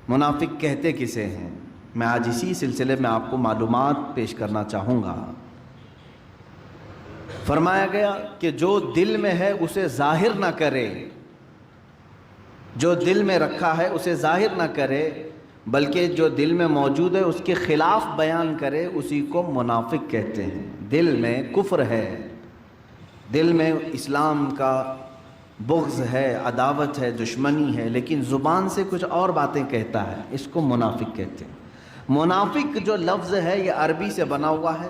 منافق کہتے کسے ہیں؟ میں آج اسی سلسلے میں آپ کو معلومات پیش کرنا چاہوں گا۔ فرمایا گیا کہ جو دل میں ہے اسے ظاہر نہ کرے، جو دل میں رکھا ہے اسے ظاہر نہ کرے، بلکہ جو دل میں موجود ہے اس کے خلاف بیان کرے، اسی کو منافق کہتے ہیں۔ دل میں کفر ہے، دل میں اسلام کا بغض ہے، عداوت ہے، دشمنی ہے، لیکن زبان سے کچھ اور باتیں کہتا ہے، اس کو منافق کہتے ہیں۔ منافق جو لفظ ہے یہ عربی سے بنا ہوا ہے،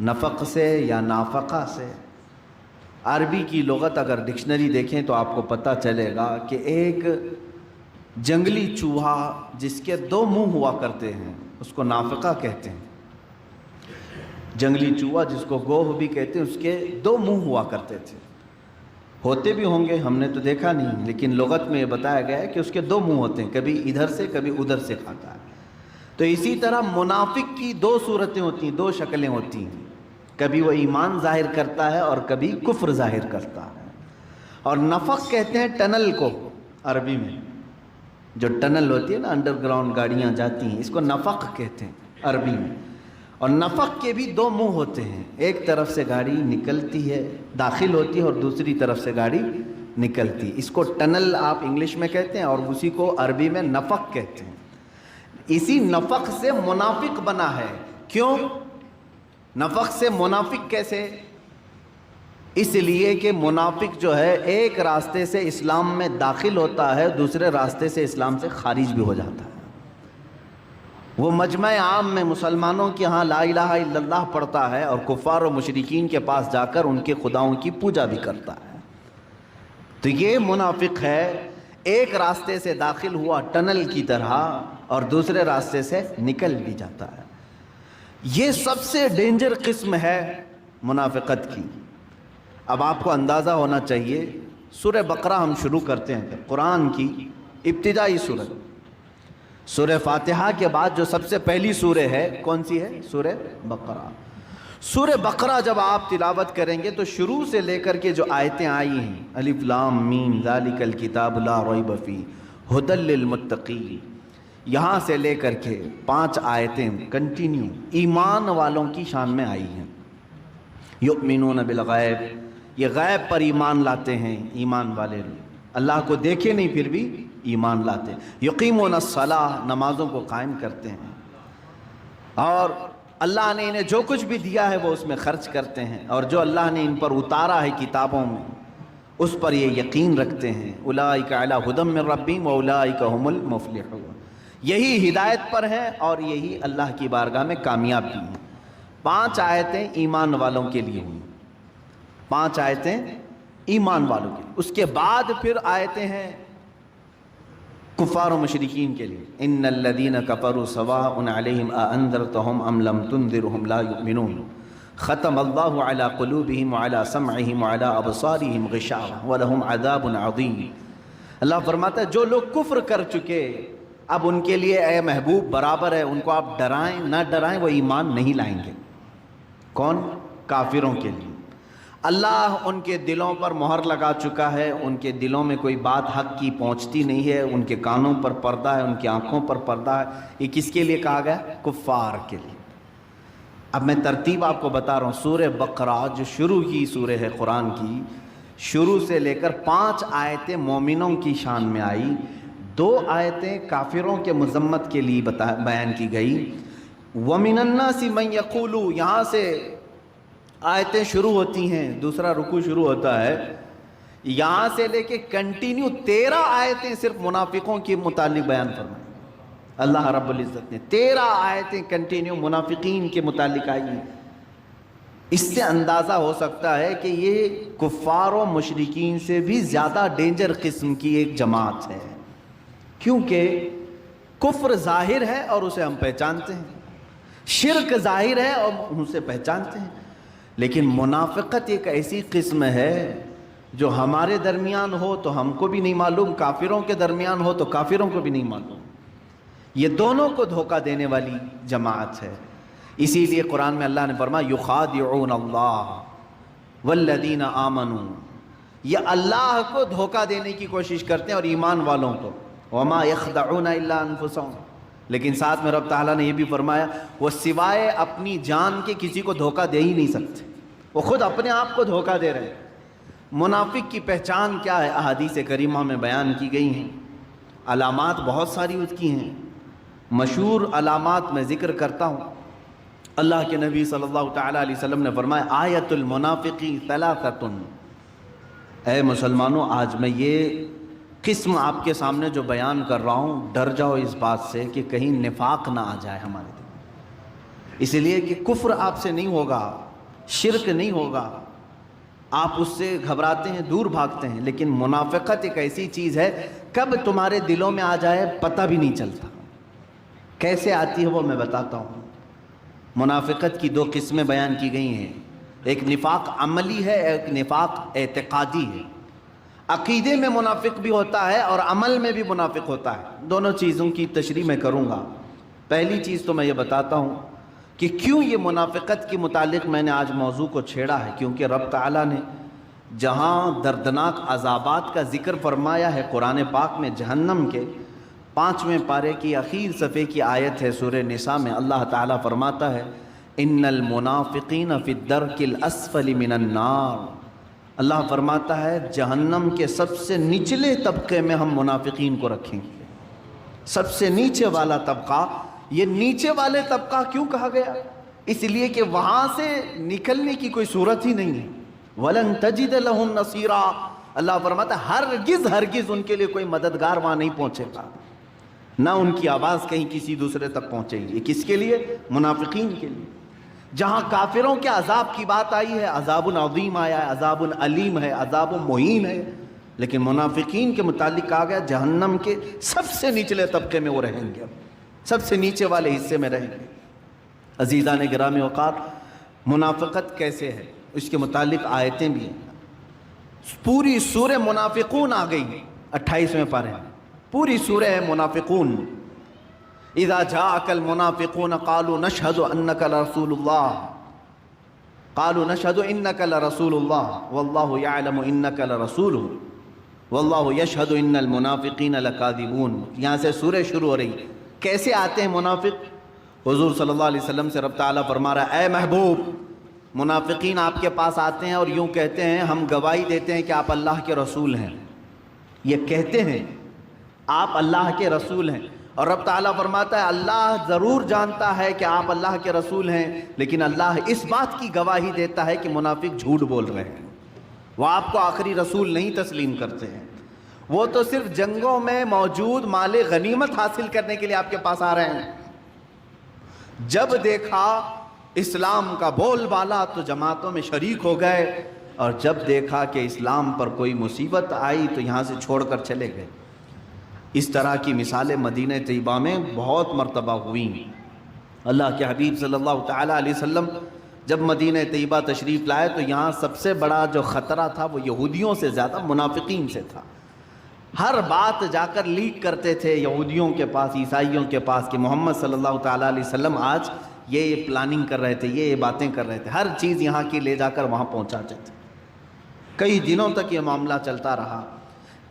نفق سے یا نافقہ سے۔ عربی کی لغت اگر ڈکشنری دیکھیں تو آپ کو پتہ چلے گا کہ ایک جنگلی چوہا جس کے دو منہ ہوا کرتے ہیں اس کو نافقہ کہتے ہیں۔ جنگلی چوہا جس کو گوہ بھی کہتے ہیں، اس کے دو منہ ہوا کرتے تھے، ہوتے بھی ہوں گے، ہم نے تو دیکھا نہیں، لیکن لغت میں یہ بتایا گیا ہے کہ اس کے دو منہ ہوتے ہیں، کبھی ادھر سے کبھی ادھر سے کھاتا ہے۔ تو اسی طرح منافق کی دو صورتیں ہوتی ہیں، دو شکلیں ہوتی ہیں، کبھی وہ ایمان ظاہر کرتا ہے اور کبھی کفر ظاہر کرتا ہے۔ اور نفق کہتے ہیں ٹنل کو، عربی میں جو ٹنل ہوتی ہے نا، انڈر گراؤنڈ گاڑیاں جاتی ہیں، اس کو نفق کہتے ہیں عربی میں۔ اور نفق کے بھی دو منہ ہوتے ہیں، ایک طرف سے گاڑی نکلتی ہے، داخل ہوتی ہے، اور دوسری طرف سے گاڑی نکلتی ہے۔ اس کو ٹنل آپ انگلش میں کہتے ہیں اور اسی کو عربی میں نفق کہتے ہیں۔ اسی نفق سے منافق بنا ہے۔ کیوں نفق سے منافق کیسے؟ اس لیے کہ منافق جو ہے ایک راستے سے اسلام میں داخل ہوتا ہے، دوسرے راستے سے اسلام سے خارج بھی ہو جاتا ہے۔ وہ مجمع عام میں مسلمانوں کے ہاں لا الہ الا اللہ پڑھتا ہے اور کفار و مشرکین کے پاس جا کر ان کے خداؤں کی پوجا بھی کرتا ہے۔ تو یہ منافق ہے، ایک راستے سے داخل ہوا ٹنل کی طرح اور دوسرے راستے سے نکل بھی جاتا ہے۔ یہ سب سے ڈینجر قسم ہے منافقت کی۔ اب آپ کو اندازہ ہونا چاہیے، سورہ بقرہ ہم شروع کرتے ہیں، قرآن کی ابتدائی سورت، سورہ فاتحہ کے بعد جو سب سے پہلی سورہ ہے کون سی ہے؟ سورہ بقرہ۔ سورہ بقرہ جب آپ تلاوت کریں گے تو شروع سے لے کر کے جو آیتیں آئی ہیں، الف لام میم ذالک الکتاب لا ریب فیہ ھدی للمتقین، یہاں سے لے کر کے 5 آیتیں کنٹینیو ایمان والوں کی شان میں آئی ہیں۔ یؤمنون بالغیب، یہ غیب پر ایمان لاتے ہیں، ایمان والے اللہ کو دیکھے نہیں پھر بھی ایمان لاتے ہیں۔ یقیمون الصلاۃ، نمازوں کو قائم کرتے ہیں، اور اللہ نے انہیں جو کچھ بھی دیا ہے وہ اس میں خرچ کرتے ہیں، اور جو اللہ نے ان پر اتارا ہے کتابوں میں اس پر یہ یقین رکھتے ہیں۔ اولئک علی ھدی من ربہم واولئک ھم المفلحون، یہی ہدایت پر ہے اور یہی اللہ کی بارگاہ میں کامیاب بھی ہیں۔ 5 آیتیں ایمان والوں کے لیے ہوئی، 5 آیتیں ایمان والوں کے لیے۔ اس کے بعد پھر آیتیں ہیں کفار و مشرکین کے لیے، ان الذین کفروا سواء علیہم اانذرتہم ام لم تنذرہم لا یؤمنون، ختم اللہ علی قلوبہم وعلی سمعہم وعلی ابصارہم غشاوہ ولہم عذاب عظیم۔ اللہ فرماتا ہے جو لوگ کفر کر چکے، اب ان کے لیے اے محبوب برابر ہے، ان کو آپ ڈرائیں نہ ڈرائیں، وہ ایمان نہیں لائیں گے۔ کون؟ کافروں کے لیے اللہ ان کے دلوں پر مہر لگا چکا ہے، ان کے دلوں میں کوئی بات حق کی پہنچتی نہیں ہے، ان کے کانوں پر پردہ ہے، ان کی آنکھوں پر پردہ ہے۔ یہ کس کے لیے کہا گیا؟ کفار کے لیے۔ اب میں ترتیب آپ کو بتا رہا ہوں۔ سورہ بقرہ جو شروع کی سورہ ہے قرآن کی، شروع سے لے کر 5 آیتیں مومنوں کی شان میں آئی، 2 آیتیں کافروں کے مذمت کے لیے بیان کی گئی۔ وَمِنَ النَّاسِ مَن يَقُولُ، یہاں سے آیتیں شروع ہوتی ہیں، دوسرا رکوع شروع ہوتا ہے، یہاں سے لے کے کنٹینیو 13 آیتیں صرف منافقوں کے متعلق بیان فرمائیں۔ اللہ رب العزت نے 13 آیتیں کنٹینیو منافقین کے متعلق آئی ہیں۔ اس سے اندازہ ہو سکتا ہے کہ یہ کفار و مشرکین سے بھی زیادہ ڈینجر قسم کی ایک جماعت ہے، کیونکہ کفر ظاہر ہے اور اسے ہم پہچانتے ہیں، شرک ظاہر ہے اور ہم اسے پہچانتے ہیں، لیکن منافقت ایک ایسی قسم ہے جو ہمارے درمیان ہو تو ہم کو بھی نہیں معلوم، کافروں کے درمیان ہو تو کافروں کو بھی نہیں معلوم۔ یہ دونوں کو دھوکہ دینے والی جماعت ہے۔ اسی لیے قرآن میں اللہ نے فرمایا یخادعون اللہ والذین آمنوا، یہ اللہ کو دھوکہ دینے کی کوشش کرتے ہیں اور ایمان والوں کو۔ وما يخدعون الا انفسهم، لیکن ساتھ میں رب تعالیٰ نے یہ بھی فرمایا وہ سوائے اپنی جان کے کسی کو دھوکہ دے ہی نہیں سکتے، وہ خود اپنے آپ کو دھوکہ دے رہے ہیں۔ منافق کی پہچان کیا ہے؟ احادیث کریمہ میں بیان کی گئی ہیں، علامات بہت ساری اس کی ہیں، مشہور علامات میں ذکر کرتا ہوں۔ اللہ کے نبی صلی اللہ تعالیٰ علیہ وسلم نے فرمایا آیت المنافقی ثلاثۃ، اے مسلمانوں آج میں یہ قسم آپ کے سامنے جو بیان کر رہا ہوں، ڈر جاؤ اس بات سے کہ کہیں نفاق نہ آ جائے ہمارے دل میں، اس لیے کہ کفر آپ سے نہیں ہوگا، شرک نہیں ہوگا، آپ اس سے گھبراتے ہیں، دور بھاگتے ہیں، لیکن منافقت ایک ایسی چیز ہے کب تمہارے دلوں میں آ جائے پتہ بھی نہیں چلتا۔ کیسے آتی ہے وہ میں بتاتا ہوں۔ منافقت کی دو قسمیں بیان کی گئی ہیں، ایک نفاق عملی ہے، ایک نفاق اعتقادی ہے۔ عقیدے میں منافق بھی ہوتا ہے اور عمل میں بھی منافق ہوتا ہے، دونوں چیزوں کی تشریح میں کروں گا۔ پہلی چیز تو میں یہ بتاتا ہوں کہ کیوں یہ منافقت کے متعلق میں نے آج موضوع کو چھیڑا ہے، کیونکہ رب تعالیٰ نے جہاں دردناک عذابات کا ذکر فرمایا ہے قرآن پاک میں، جہنم کے 5ویں پارے کی اخیر صفحے کی آیت ہے سورہ نساء میں، اللہ تعالیٰ فرماتا ہے ان المنافقین فی الدرک الاسفل من النار، اللہ فرماتا ہے جہنم کے سب سے نچلے طبقے میں ہم منافقین کو رکھیں گے، سب سے نیچے والا طبقہ۔ یہ نیچے والے طبقہ کیوں کہا گیا؟ اس لیے کہ وہاں سے نکلنے کی کوئی صورت ہی نہیں ہے۔ وَلَن تَجِدَ لَهُمْ نَصِيرًا، اللہ فرماتا ہے ہرگز ان کے لیے کوئی مددگار وہاں نہیں پہنچے گا، نہ ان کی آواز کہیں کسی دوسرے تک پہنچے گی۔ کس کے لیے؟ منافقین کے لیے۔ جہاں کافروں کے عذاب کی بات آئی ہے، عذاب عظیم آیا ہے، عذاب علیم ہے، عذاب مہین ہے، لیکن منافقین کے متعلق کہا گیا جہنم کے سب سے نچلے طبقے میں وہ رہیں گے، سب سے نیچے والے حصے میں رہیں گے۔ عزیزان گرامی وقار، منافقت کیسے ہے اس کے متعلق آیتیں بھی ہیں۔ پوری سورہ منافقون آ گئی 28ویں پارے میں، پوری سورہ ہے منافقون۔ اذا جاءك المنافقون قالوا نشهد انك لرسول الله، قالوا نشهد انك لرسول الله والله يعلم انك لرسوله والله يشهد ان المنافقين لكاذبون۔ یہاں سے سورہ شروع ہو رہی۔ کیسے آتے ہیں منافق؟ حضور صلی اللہ علیہ وسلم سے رب تعالیٰ فرما رہا ہے اے محبوب، منافقین آپ کے پاس آتے ہیں اور یوں کہتے ہیں ہم گواہی دیتے ہیں کہ آپ اللہ کے رسول ہیں، یہ کہتے ہیں آپ اللہ کے رسول ہیں، اور رب تعالیٰ فرماتا ہے اللہ ضرور جانتا ہے کہ آپ اللہ کے رسول ہیں، لیکن اللہ اس بات کی گواہی دیتا ہے کہ منافق جھوٹ بول رہے ہیں، وہ آپ کو آخری رسول نہیں تسلیم کرتے ہیں، وہ تو صرف جنگوں میں موجود مال غنیمت حاصل کرنے کے لیے آپ کے پاس آ رہے ہیں۔ جب دیکھا اسلام کا بول بالا تو جماعتوں میں شریک ہو گئے، اور جب دیکھا کہ اسلام پر کوئی مصیبت آئی تو یہاں سے چھوڑ کر چلے گئے۔ اس طرح کی مثالیں مدینہ طیبہ میں بہت مرتبہ ہوئیں۔ اللہ کے حبیب صلی اللہ تعالیٰ علیہ وسلم جب مدینہ طیبہ تشریف لائے تو یہاں سب سے بڑا جو خطرہ تھا وہ یہودیوں سے زیادہ منافقین سے تھا۔ ہر بات جا کر لیک کرتے تھے یہودیوں کے پاس، عیسائیوں کے پاس، کہ محمد صلی اللہ تعالیٰ علیہ وسلم آج یہ پلاننگ کر رہے تھے، یہ باتیں کر رہے تھے، ہر چیز یہاں کی لے جا کر وہاں پہنچاتے تھے۔ کئی دنوں تک یہ معاملہ چلتا رہا۔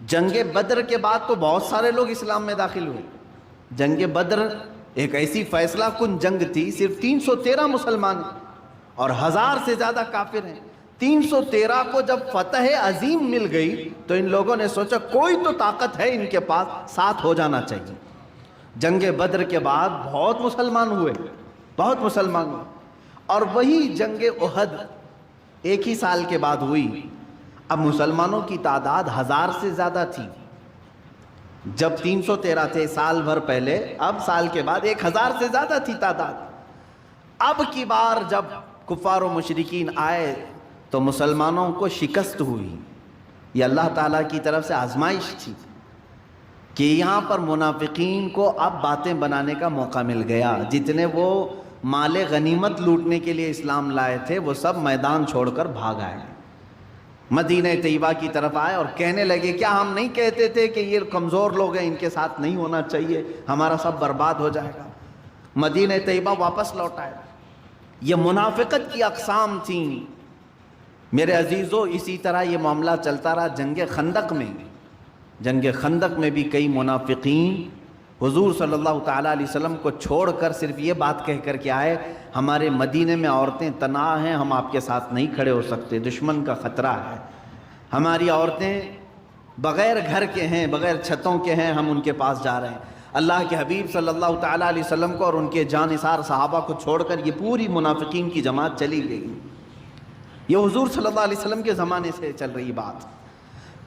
جنگ بدر کے بعد تو بہت سارے لوگ اسلام میں داخل ہوئے۔ جنگ بدر ایک ایسی فیصلہ کن جنگ تھی، صرف 313 مسلمان ہیں اور 1000 سے زیادہ کافر ہیں۔ 313 کو جب فتح عظیم مل گئی تو ان لوگوں نے سوچا کوئی تو طاقت ہے ان کے پاس، ساتھ ہو جانا چاہیے۔ جنگ بدر کے بعد بہت مسلمان ہوئے، بہت مسلمان ہوئے، اور وہی جنگ احد ایک ہی سال کے بعد ہوئی۔ اب مسلمانوں کی تعداد 1000 سے زیادہ تھی، جب 313 تھے سال بھر پہلے، اب سال کے بعد 1000 سے زیادہ تھی تعداد۔ اب کی بار جب کفار و مشرکین آئے تو مسلمانوں کو شکست ہوئی۔ یہ اللہ تعالیٰ کی طرف سے آزمائش تھی کہ یہاں پر منافقین کو اب باتیں بنانے کا موقع مل گیا۔ جتنے وہ مال غنیمت لوٹنے کے لیے اسلام لائے تھے وہ سب میدان چھوڑ کر بھاگ آئے، مدینہ طیبہ کی طرف آئے اور کہنے لگے کیا ہم نہیں کہتے تھے کہ یہ کمزور لوگ ہیں، ان کے ساتھ نہیں ہونا چاہیے، ہمارا سب برباد ہو جائے گا۔ مدینہ طیبہ واپس لوٹ آئے۔ یہ منافقت کی اقسام تھیں۔ میرے عزیزو، اسی طرح یہ معاملہ چلتا رہا جنگ خندق میں۔ جنگ خندق میں بھی کئی منافقین حضور صلی اللہ تعالیٰ علیہ وسلم کو چھوڑ کر صرف یہ بات کہہ کر کے آئے، ہمارے مدینے میں عورتیں تنہا ہیں، ہم آپ کے ساتھ نہیں کھڑے ہو سکتے، دشمن کا خطرہ ہے، ہماری عورتیں بغیر گھر کے ہیں، بغیر چھتوں کے ہیں، ہم ان کے پاس جا رہے ہیں۔ اللہ کے حبیب صلی اللہ تعالیٰ علیہ وسلم کو اور ان کے جانثار صحابہ کو چھوڑ کر یہ پوری منافقین کی جماعت چلی گئی۔ یہ حضور صلی اللہ علیہ وسلم کے زمانے سے چل رہی بات۔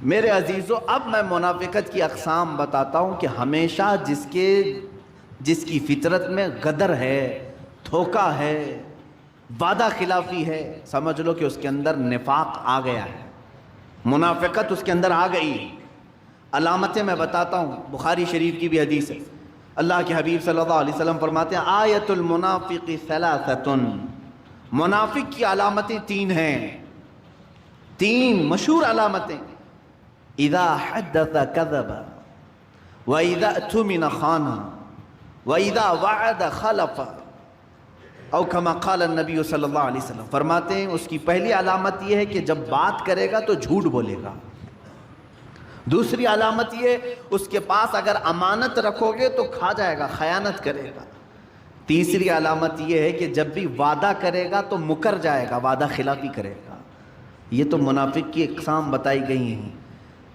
میرے عزیزو، اب میں منافقت کی اقسام بتاتا ہوں کہ ہمیشہ جس کی فطرت میں غدر ہے، دھوکہ ہے، وعدہ خلافی ہے، سمجھ لو کہ اس کے اندر نفاق آ گیا ہے، منافقت اس کے اندر آ گئی۔ علامتیں میں بتاتا ہوں، بخاری شریف کی بھی حدیث ہے، اللہ کے حبیب صلی اللہ علیہ وسلم فرماتے ہیں آیت المنافق ثلاثۃ، منافق کی علامتیں 3 ہیں، 3 مشہور علامتیں۔ اذا حدث كذب واذا اؤتمن خان واذا وعد خلف، او کما قال النبی صلی اللہ علیہ وسلم، فرماتے ہیں اس کی پہلی علامت یہ ہے کہ جب بات کرے گا تو جھوٹ بولے گا، دوسری علامت یہ اس کے پاس اگر امانت رکھو گے تو کھا جائے گا، خیانت کرے گا، تیسری علامت یہ ہے کہ جب بھی وعدہ کرے گا تو مکر جائے گا، وعدہ خلافی کرے گا۔ یہ تو منافق کی اقسام بتائی گئی ہیں،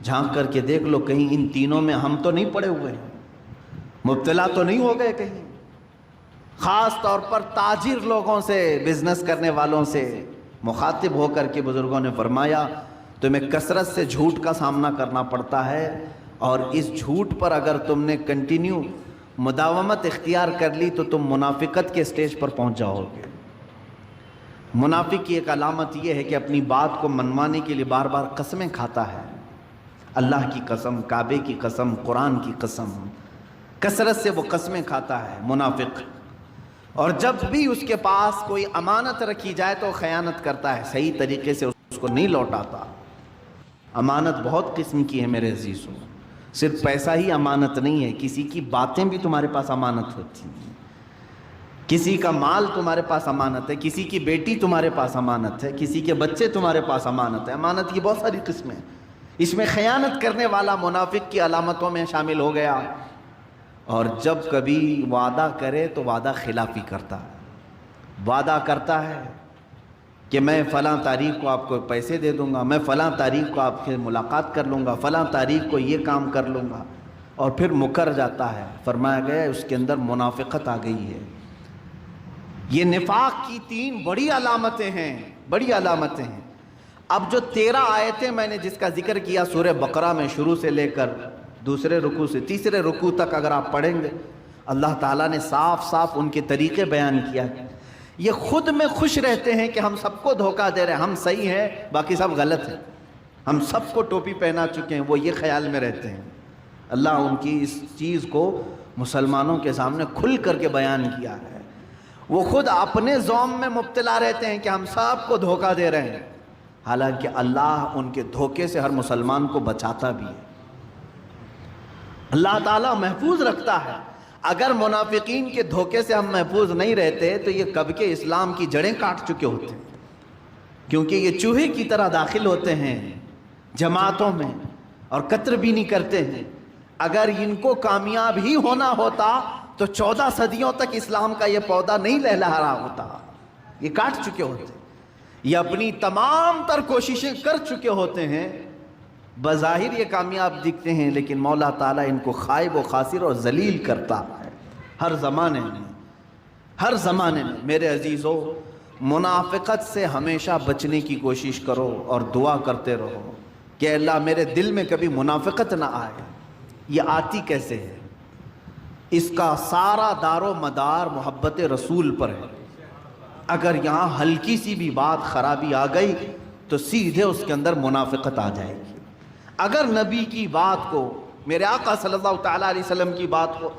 جھانک کر کے دیکھ لو کہیں ان تینوں میں ہم تو نہیں پڑے ہوئے ہیں، مبتلا تو نہیں ہو گئے کہیں۔ خاص طور پر تاجر لوگوں سے، بزنس کرنے والوں سے مخاطب ہو کر کے بزرگوں نے فرمایا تمہیں کثرت سے جھوٹ کا سامنا کرنا پڑتا ہے، اور اس جھوٹ پر اگر تم نے کنٹینیو مداومت اختیار کر لی تو تم منافقت کے سٹیج پر پہنچ جاؤ گے۔ منافق کی ایک علامت یہ ہے کہ اپنی بات کو منوانے کے لیے بار بار قسمیں کھاتا ہے، اللہ کی قسم، کعبے کی قسم، قرآن کی قسم، کثرت سے وہ قسمیں کھاتا ہے منافق۔ اور جب بھی اس کے پاس کوئی امانت رکھی جائے تو خیانت کرتا ہے، صحیح طریقے سے اس کو نہیں لوٹاتا۔ امانت بہت قسم کی ہے میرے عزیزوں، صرف پیسہ ہی امانت نہیں ہے، کسی کی باتیں بھی تمہارے پاس امانت ہوتی ہیں، کسی کا مال تمہارے پاس امانت ہے، کسی کی بیٹی تمہارے پاس امانت ہے، کسی کے بچے تمہارے پاس امانت ہے۔ امانت کی بہت ساری قسمیں ہیں، اس میں خیانت کرنے والا منافق کی علامتوں میں شامل ہو گیا، اور جب کبھی وعدہ کرے تو وعدہ خلافی کرتا ہے، وعدہ کرتا ہے کہ میں فلاں تاریخ کو آپ کو پیسے دے دوں گا، میں فلاں تاریخ کو آپ سے ملاقات کر لوں گا، فلاں تاریخ کو یہ کام کر لوں گا، اور پھر مکر جاتا ہے۔ فرمایا گیا اس کے اندر منافقت آ گئی ہے۔ یہ نفاق کی 3 بڑی علامتیں ہیں، بڑی علامتیں ہیں۔ اب جو 13 آیتیں میں نے جس کا ذکر کیا سورہ بقرہ میں، شروع سے لے کر دوسرے رکوع سے تیسرے رکوع تک اگر آپ پڑھیں گے، اللہ تعالیٰ نے صاف صاف ان کے طریقے بیان کیا ہے۔ یہ خود میں خوش رہتے ہیں کہ ہم سب کو دھوکہ دے رہے ہیں، ہم صحیح ہیں باقی سب غلط ہیں، ہم سب کو ٹوپی پہنا چکے ہیں، وہ یہ خیال میں رہتے ہیں۔ اللہ ان کی اس چیز کو مسلمانوں کے سامنے کھل کر کے بیان کیا ہے۔ وہ خود اپنے زوم میں مبتلا رہتے ہیں کہ ہم سب کو دھوکہ دے رہے ہیں، حالانکہ اللہ ان کے دھوکے سے ہر مسلمان کو بچاتا بھی ہے، اللہ تعالیٰ محفوظ رکھتا ہے۔ اگر منافقین کے دھوکے سے ہم محفوظ نہیں رہتے تو یہ کب کے اسلام کی جڑیں کاٹ چکے ہوتے ہیں، کیونکہ یہ چوہے کی طرح داخل ہوتے ہیں جماعتوں میں اور قطر بھی نہیں کرتے ہیں۔ اگر ان کو کامیاب ہی ہونا ہوتا تو 14 صدیوں تک اسلام کا یہ پودا نہیں لہلہا رہا ہوتا، یہ کاٹ چکے ہوتے، یہ اپنی تمام تر کوششیں کر چکے ہوتے ہیں، بظاہر یہ کامیاب دکھتے ہیں لیکن مولا تعالیٰ ان کو خائب و خاسر اور ذلیل کرتا ہے ہر زمانے میں، ہر زمانے میں۔ میرے عزیزو، منافقت سے ہمیشہ بچنے کی کوشش کرو اور دعا کرتے رہو کہ اللہ میرے دل میں کبھی منافقت نہ آئے۔ یہ آتی کیسے ہے؟ اس کا سارا دار و مدار محبت رسول پر ہے۔ اگر یہاں ہلکی سی بھی بات خرابی آ گئی تو سیدھے اس کے اندر منافقت آ جائے گی۔ اگر نبی کی بات کو، میرے آقا صلی اللہ تعالیٰ علیہ وسلم کی بات کو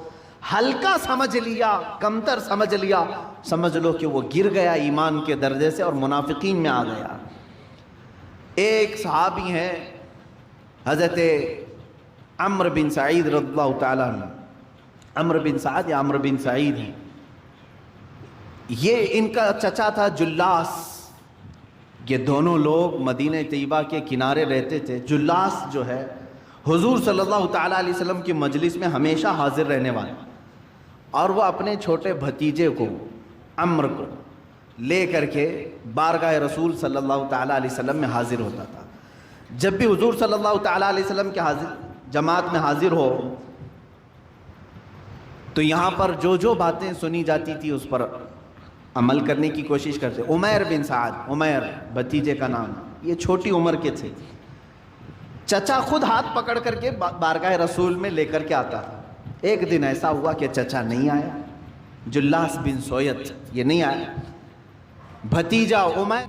ہلکا سمجھ لیا، کمتر سمجھ لیا، سمجھ لو کہ وہ گر گیا ایمان کے درجے سے اور منافقین میں آ گیا۔ ایک صحابی ہیں حضرت عمرو بن سعید رضی اللہ تعالیٰ عنہ، عمرو بن سعد یا عمرو بن سعید ہیں، یہ ان کا چچا تھا جلاس۔ یہ دونوں لوگ مدینہ طیبہ کے کنارے رہتے تھے۔ جلاس جو ہے حضور صلی اللہ تعالیٰ علیہ وسلم کی مجلس میں ہمیشہ حاضر رہنے والا، اور وہ اپنے چھوٹے بھتیجے کو عمر کو لے کر کے بارگاہ رسول صلی اللہ تعالیٰ علیہ وسلم میں حاضر ہوتا تھا۔ جب بھی حضور صلی اللہ تعالیٰ علیہ وسلم کے جماعت میں حاضر ہو تو یہاں پر جو جو باتیں سنی جاتی تھی اس پر عمل کرنے کی کوشش کرتے۔ عمیر بن سعد، عمیر بھتیجے کا نام، یہ چھوٹی عمر کے تھے۔ چچا خود ہاتھ پکڑ کر کے بارگاہ رسول میں لے کر کے آتا تھا۔ ایک دن ایسا ہوا کہ چچا نہیں آیا، جلاس بن سویت یہ نہیں آیا، بھتیجا عمیر